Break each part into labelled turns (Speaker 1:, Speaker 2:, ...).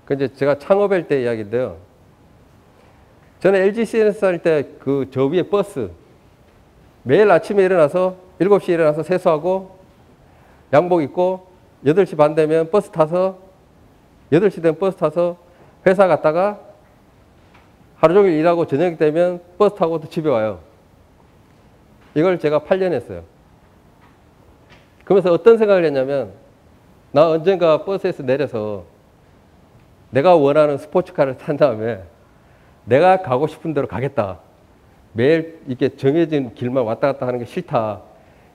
Speaker 1: 그 이제 제가 창업할 때 이야기인데요. 저는 LG CNS 할 때 그 저 위에 버스 매일 아침에 일어나서 7시에 일어나서 세수하고 양복 입고 8시 반 되면 버스 타서 8시 되면 버스 타서 회사 갔다가 하루 종일 일하고 저녁 되면 버스 타고 또 집에 와요. 이걸 제가 8년 했어요. 그러면서 어떤 생각을 했냐면 나 언젠가 버스에서 내려서 내가 원하는 스포츠카를 탄 다음에 내가 가고 싶은 대로 가겠다. 매일 이렇게 정해진 길만 왔다 갔다 하는 게 싫다.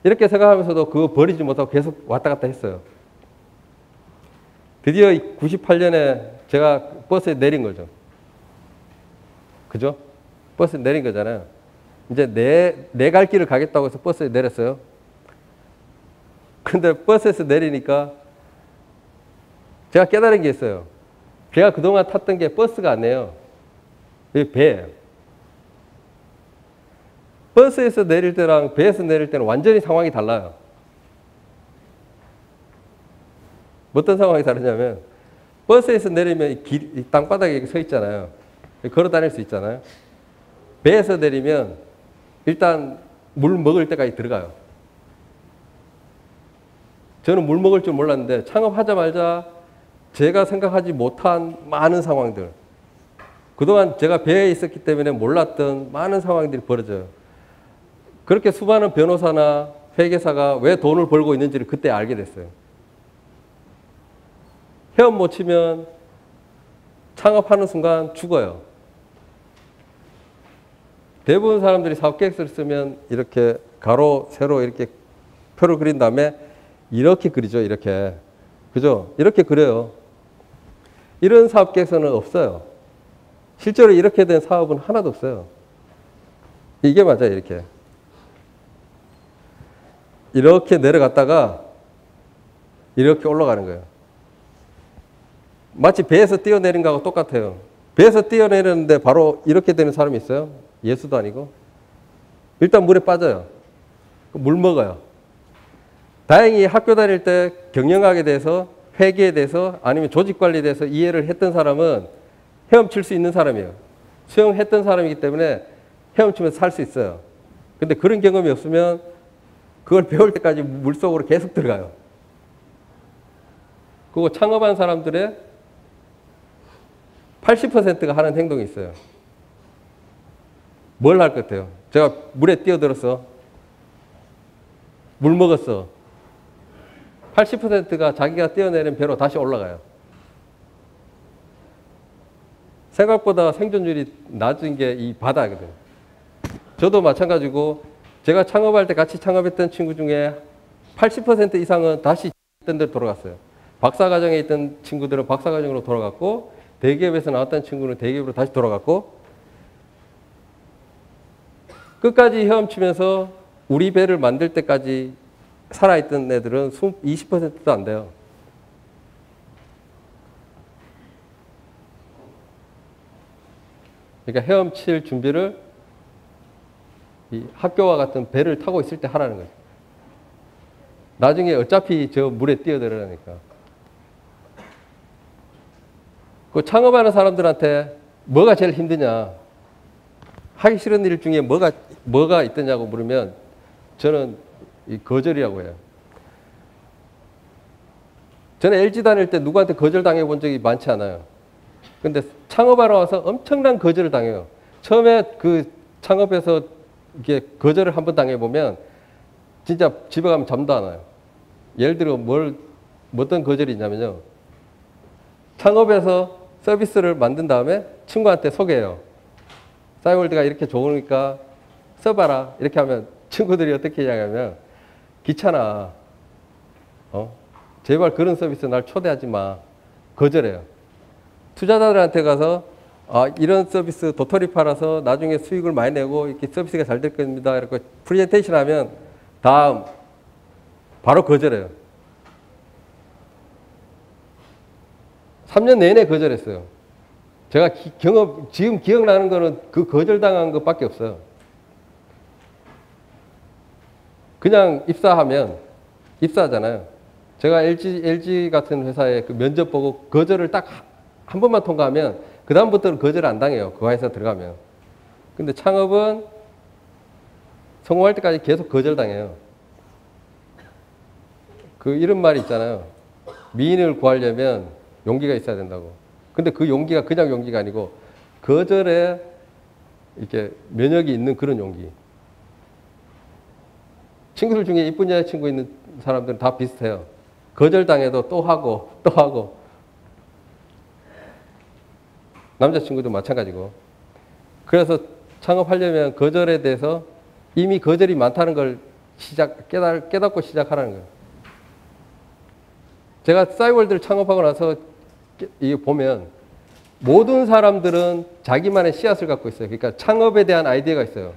Speaker 1: 이렇게 생각하면서도 그거 버리지 못하고 계속 왔다 갔다 했어요. 드디어 98년에 제가 버스에 내린 거죠. 그죠? 버스에 내린 거잖아요. 이제 내 갈 길을 가겠다고 해서 버스에 내렸어요. 근데 버스에서 내리니까 제가 깨달은 게 있어요. 제가 그동안 탔던 게 버스가 아니에요. 배예요. 버스에서 내릴 때랑 배에서 내릴 때는 완전히 상황이 달라요. 어떤 상황이 다르냐면 버스에서 내리면 이 땅바닥에 서 있잖아요. 걸어 다닐 수 있잖아요. 배에서 내리면 일단 물 먹을 때까지 들어가요. 저는 물 먹을 줄 몰랐는데 창업하자마자 제가 생각하지 못한 많은 상황들, 그동안 제가 배에 있었기 때문에 몰랐던 많은 상황들이 벌어져요. 그렇게 수많은 변호사나 회계사가 왜 돈을 벌고 있는지를 그때 알게 됐어요. 헤엄 못 치면 창업하는 순간 죽어요. 대부분 사람들이 사업 계획서를 쓰면 이렇게 가로, 세로 이렇게 표를 그린 다음에 이렇게 그리죠. 이렇게. 그죠? 이렇게 그려요. 이런 사업 계획서는 없어요. 실제로 이렇게 된 사업은 하나도 없어요. 이게 맞아요. 이렇게. 이렇게 내려갔다가 이렇게 올라가는 거예요. 마치 배에서 뛰어내린 거하고 똑같아요. 배에서 뛰어내렸는데 바로 이렇게 되는 사람이 있어요? 예수도 아니고. 일단 물에 빠져요. 물 먹어요. 다행히 학교 다닐 때 경영학에 대해서, 회계에 대해서, 아니면 조직관리에 대해서 이해를 했던 사람은 헤엄칠 수 있는 사람이에요. 수영했던 사람이기 때문에 헤엄치면서 살 수 있어요. 근데 그런 경험이 없으면 그걸 배울 때까지 물속으로 계속 들어가요. 그리고 창업한 사람들의 80%가 하는 행동이 있어요. 뭘 할 것 같아요? 제가 물에 뛰어들었어. 물 먹었어. 80%가 자기가 뛰어내린 배로 다시 올라가요. 생각보다 생존율이 낮은 게 이 바다거든요. 저도 마찬가지고 제가 창업할 때 같이 창업했던 친구 중에 80% 이상은 다시 있던 데로 돌아갔어요. 박사과정에 있던 친구들은 박사과정으로 돌아갔고, 대기업에서 나왔던 친구는 대기업으로 다시 돌아갔고, 끝까지 헤엄치면서 우리 배를 만들 때까지 살아있던 애들은 20%도 안 돼요. 그러니까 헤엄칠 준비를 이 학교와 같은 배를 타고 있을 때 하라는 거죠. 나중에 어차피 저 물에 뛰어들으라니까. 그 창업하는 사람들한테 뭐가 제일 힘드냐, 하기 싫은 일 중에 뭐가 있더냐고 물으면 저는 이 거절이라고 해요. 저는 LG 다닐 때 누구한테 거절당해 본 적이 많지 않아요. 근데 창업하러 와서 엄청난 거절을 당해요. 처음에 그 창업에서 이게 거절을 한번 당해보면 진짜 집에 가면 잠도 안 와요. 예를 들어 어떤 거절이 있냐면요. 창업에서 서비스를 만든 다음에 친구한테 소개해요. 싸이월드가 이렇게 좋으니까 써봐라. 이렇게 하면 친구들이 어떻게 이야기하면 귀찮아. 제발 그런 서비스 날 초대하지 마. 거절해요. 투자자들한테 가서 이런 서비스 도토리 팔아서 나중에 수익을 많이 내고 이렇게 서비스가 잘 될 겁니다. 이렇게 프레젠테이션 하면 다음 바로 거절해요. 3년 내내 거절했어요. 제가 지금 기억나는 거는 그 거절당한 것밖에 없어요. 그냥 입사하잖아요. 제가 LG 같은 회사에 그 면접 보고 거절을 딱 한 번만 통과하면 그 다음부터는 거절 안 당해요. 그 회사 들어가면. 근데 창업은 성공할 때까지 계속 거절당해요. 그 이런 말이 있잖아요. 미인을 구하려면 용기가 있어야 된다고. 근데 그 용기가 그냥 용기가 아니고 거절에 이렇게 면역이 있는 그런 용기. 친구들 중에 이쁜 여자친구 있는 사람들은 다 비슷해요. 거절당해도 또 하고 또 하고. 남자친구도 마찬가지고. 그래서 창업하려면 거절에 대해서 이미 거절이 많다는 걸 깨닫고 시작하라는 거예요. 제가 싸이월드를 창업하고 나서 이거 보면 모든 사람들은 자기만의 씨앗을 갖고 있어요. 그러니까 창업에 대한 아이디어가 있어요.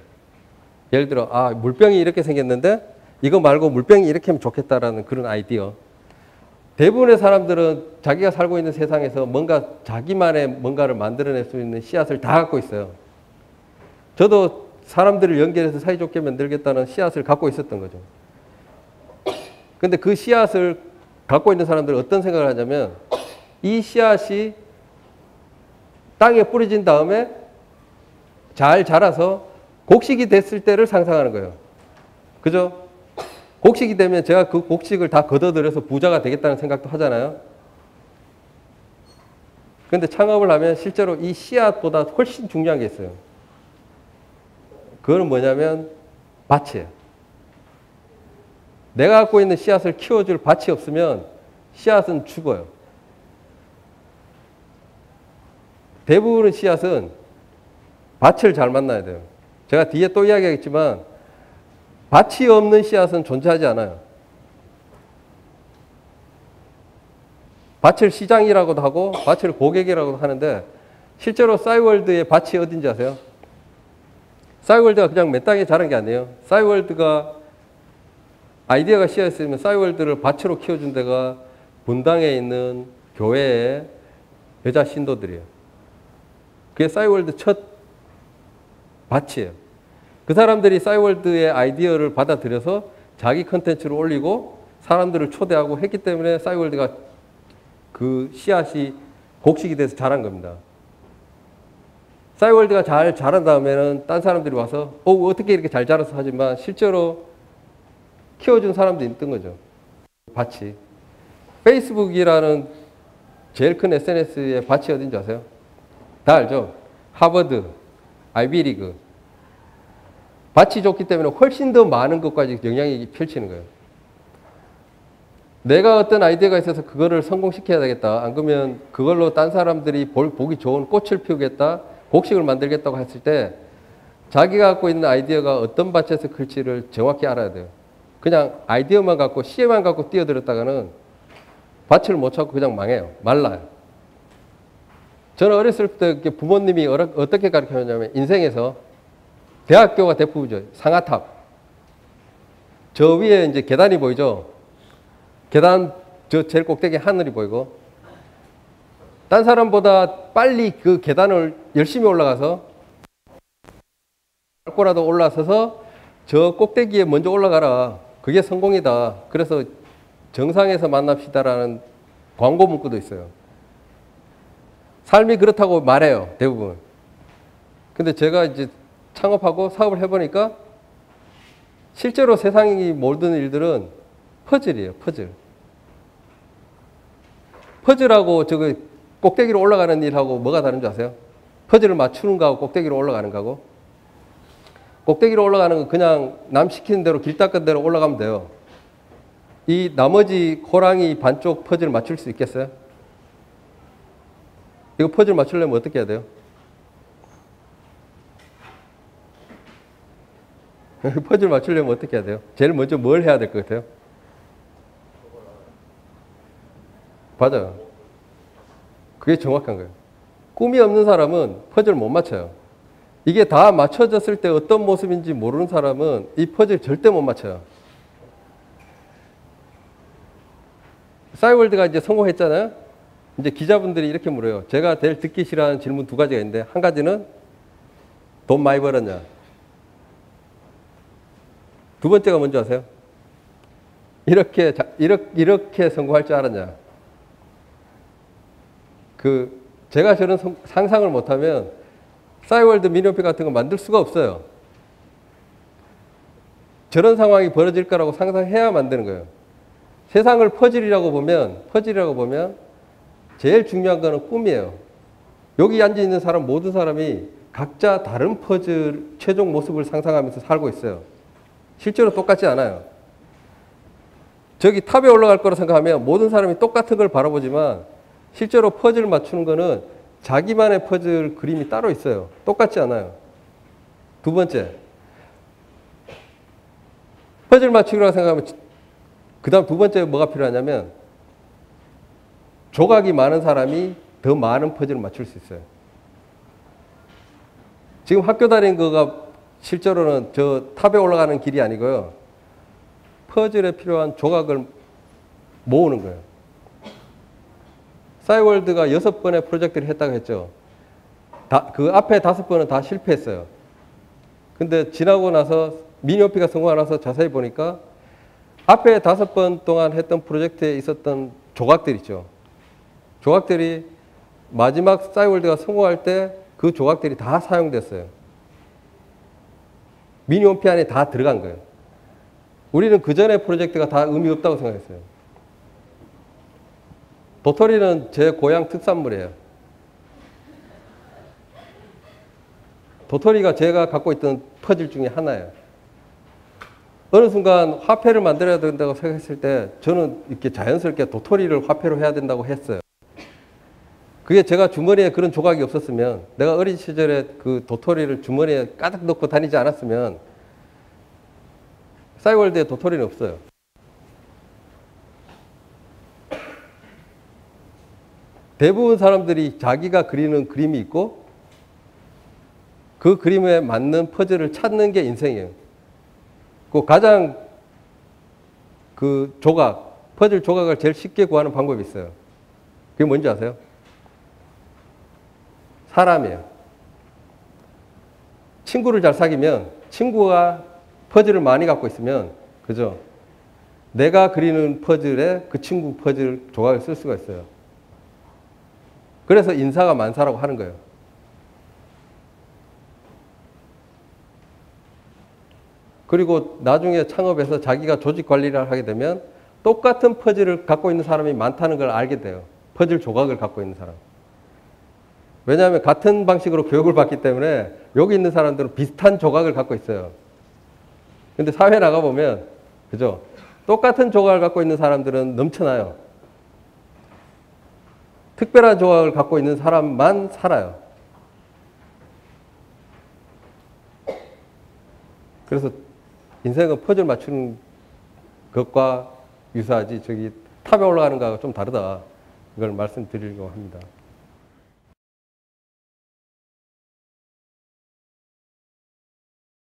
Speaker 1: 예를 들어 물병이 이렇게 생겼는데 이거 말고 물병이 이렇게 하면 좋겠다라는 그런 아이디어. 대부분의 사람들은 자기가 살고 있는 세상에서 뭔가 자기만의 뭔가를 만들어낼 수 있는 씨앗을 다 갖고 있어요. 저도 사람들을 연결해서 사이좋게 만들겠다는 씨앗을 갖고 있었던 거죠. 근데 그 씨앗을 갖고 있는 사람들은 어떤 생각을 하냐면 이 씨앗이 땅에 뿌려진 다음에 잘 자라서 곡식이 됐을 때를 상상하는 거예요. 그죠? 곡식이 되면 제가 그 곡식을 다 걷어들여서 부자가 되겠다는 생각도 하잖아요. 그런데 창업을 하면 실제로 이 씨앗보다 훨씬 중요한 게 있어요. 그거는 뭐냐면 밭이에요. 내가 갖고 있는 씨앗을 키워줄 밭이 없으면 씨앗은 죽어요. 대부분의 씨앗은 밭을 잘 만나야 돼요. 제가 뒤에 또 이야기하겠지만 밭이 없는 씨앗은 존재하지 않아요. 밭을 시장이라고도 하고 밭을 고객이라고도 하는데 실제로 싸이월드의 밭이 어딘지 아세요? 싸이월드가 그냥 맨 땅에 자란 게 아니에요. 싸이월드가 아이디어가 씨앗이면 싸이월드를 밭으로 키워준 데가 분당에 있는 교회의 여자 신도들이에요. 그게 싸이월드 첫 밭이에요. 그 사람들이 싸이월드의 아이디어를 받아들여서 자기 컨텐츠를 올리고 사람들을 초대하고 했기 때문에 싸이월드가 그 씨앗이 곡식이 돼서 자란 겁니다. 싸이월드가 잘 자란 다음에는 딴 사람들이 와서 어떻게 이렇게 잘 자라서 하지만 실제로 키워준 사람도 있던 거죠. 밭이. 페이스북이라는 제일 큰 SNS의 밭이 어딘지 아세요? 다 알죠? 하버드, 아이비리그. 밭이 좋기 때문에 훨씬 더 많은 것까지 영향이 펼치는 거예요. 내가 어떤 아이디어가 있어서 그거를 성공시켜야 되겠다. 안 그러면 그걸로 딴 사람들이 보기 좋은 꽃을 피우겠다. 곡식을 만들겠다고 했을 때 자기가 갖고 있는 아이디어가 어떤 밭에서 클지를 정확히 알아야 돼요. 그냥 아이디어만 갖고 씨에만 갖고 뛰어들었다가는 밭을 못 찾고 그냥 망해요. 말라요. 저는 어렸을 때 부모님이 어떻게 가르쳐줬냐면 인생에서 대학교가 대부분이죠. 상아탑. 저 위에 이제 계단이 보이죠? 계단 저 제일 꼭대기 하늘이 보이고 딴 사람보다 빨리 그 계단을 열심히 올라가서 밟고라도 올라서서 저 꼭대기에 먼저 올라가라. 그게 성공이다. 그래서 정상에서 만납시다라는 광고 문구도 있어요. 삶이 그렇다고 말해요. 대부분. 근데 제가 이제 창업하고 사업을 해보니까 실제로 세상이 모든 일들은 퍼즐이에요. 퍼즐. 퍼즐하고 저거 꼭대기로 올라가는 일하고 뭐가 다른지 아세요? 퍼즐을 맞추는 거하고 꼭대기로 올라가는 거하고. 꼭대기로 올라가는 건 그냥 남 시키는 대로 길 닦은 대로 올라가면 돼요. 이 나머지 호랑이 반쪽 퍼즐 맞출 수 있겠어요? 이거 퍼즐 맞추려면 어떻게 해야 돼요? 퍼즐 맞추려면 어떻게 해야 돼요? 제일 먼저 뭘 해야 될 것 같아요? 맞아요. 그게 정확한 거예요. 꿈이 없는 사람은 퍼즐 못 맞춰요. 이게 다 맞춰졌을 때 어떤 모습인지 모르는 사람은 이 퍼즐 절대 못 맞춰요. 싸이월드가 이제 성공했잖아요. 이제 기자분들이 이렇게 물어요. 제가 제일 듣기 싫어하는 질문 두 가지가 있는데 한 가지는 돈 많이 벌었냐. 두 번째가 뭔지 아세요? 이렇게 성공할 줄 알았냐. 제가 저런 상상을 못하면 싸이월드 미니홈피 같은 거 만들 수가 없어요. 저런 상황이 벌어질 거라고 상상해야 만드는 거예요. 세상을 퍼즐이라고 보면 제일 중요한 거는 꿈이에요. 여기 앉아 있는 사람 모든 사람이 각자 다른 퍼즐 최종 모습을 상상하면서 살고 있어요. 실제로 똑같지 않아요. 저기 탑에 올라갈 거라 생각하면 모든 사람이 똑같은 걸 바라보지만 실제로 퍼즐 맞추는 거는 자기만의 퍼즐 그림이 따로 있어요. 똑같지 않아요. 두 번째, 퍼즐 맞추기라고 생각하면 그 다음 두 번째 뭐가 필요하냐면 조각이 많은 사람이 더 많은 퍼즐을 맞출 수 있어요. 지금 학교 다니는 거가 실제로는 저 탑에 올라가는 길이 아니고요. 퍼즐에 필요한 조각을 모으는 거예요. 싸이월드가 6번의 프로젝트를 했다고 했죠. 그 앞에 5번은 다 실패했어요. 근데 지나고 나서 미니홈피가 성공하고 나서 자세히 보니까 앞에 5번 동안 했던 프로젝트에 있었던 조각들 있죠. 조각들이 마지막 싸이월드가 성공할 때 그 조각들이 다 사용됐어요. 미니홈피 안에 다 들어간 거예요. 우리는 그 전에 프로젝트가 다 의미 없다고 생각했어요. 도토리는 제 고향 특산물이에요. 도토리가 제가 갖고 있던 퍼즐 중에 하나예요. 어느 순간 화폐를 만들어야 된다고 생각했을 때 저는 이렇게 자연스럽게 도토리를 화폐로 해야 된다고 했어요. 그게 제가 주머니에 그런 조각이 없었으면, 내가 어린 시절에 그 도토리를 주머니에 가득 넣고 다니지 않았으면 싸이월드에 도토리는 없어요. 대부분 사람들이 자기가 그리는 그림이 있고 그 그림에 맞는 퍼즐을 찾는 게 인생이에요. 그 가장 그 조각, 퍼즐 조각을 제일 쉽게 구하는 방법이 있어요. 그게 뭔지 아세요? 사람이에요. 친구를 잘 사귀면, 친구가 퍼즐을 많이 갖고 있으면, 그죠? 내가 그리는 퍼즐에 그 친구 퍼즐 조각을 쓸 수가 있어요. 그래서 인사가 만사라고 하는 거예요. 그리고 나중에 창업해서 자기가 조직 관리를 하게 되면 똑같은 퍼즐을 갖고 있는 사람이 많다는 걸 알게 돼요. 퍼즐 조각을 갖고 있는 사람. 왜냐하면 같은 방식으로 교육을 받기 때문에 여기 있는 사람들은 비슷한 조각을 갖고 있어요. 근데 사회에 나가보면, 그죠? 똑같은 조각을 갖고 있는 사람들은 넘쳐나요. 특별한 조각을 갖고 있는 사람만 살아요. 그래서 인생은 퍼즐 맞추는 것과 유사하지, 저기 탑에 올라가는 거하고 좀 다르다. 이걸 말씀드리려고 합니다.